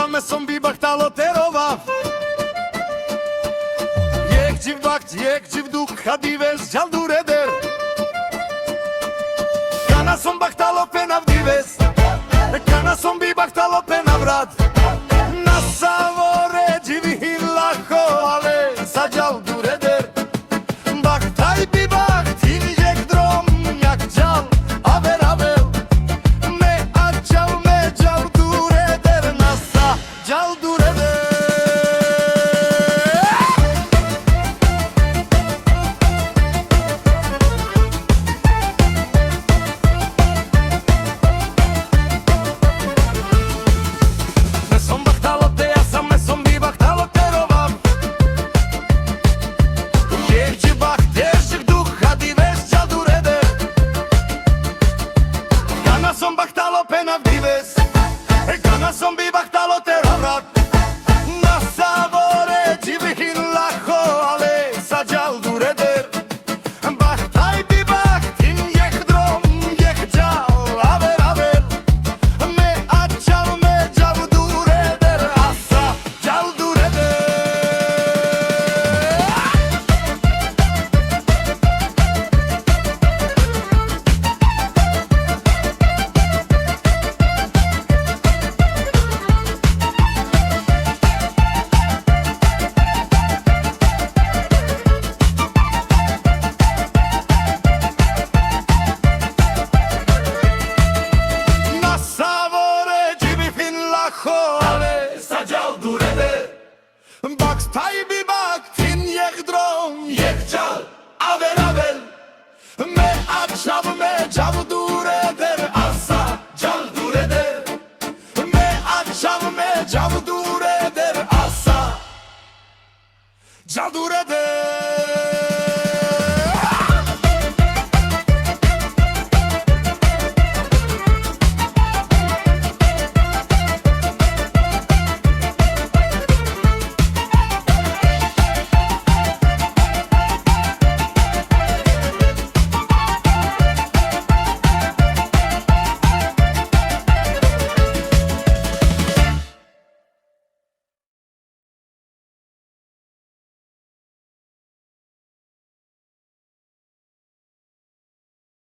me son bir baktalo terova. Yek civ vakt, yek civ duk, hadi ves jaldur eder. Kana son baktalo penav dives, kana son bir baktalo penavrat. Na savore civi hilako, ale sa jaldur eder. Baktaj bi baktin yek drom, jak jal, aver avel. Me açal me jaldur eder, nasa jaldur eder. Me son baktalo te asa, me son bi baktalo terovam. Yekçi bak değişik duh, hadi ves jaldur eder. Kana son baktalo penav dives, kana son bi baktalo terovrat. Na savore civi hilako, ale sa jaldur eder. Baktaj bi baktin yek drom, yek jal, aver aver. Me açal me jaldur eder, asa jaldur eder. Na savore civi hilako, ale sa jaldur eder. Baktaj bi baktin yek drom, yek jal, aver aver. Me açal me jaldur eder, asa jaldur eder. Me açal me jaldur eder, asa jaldur eder.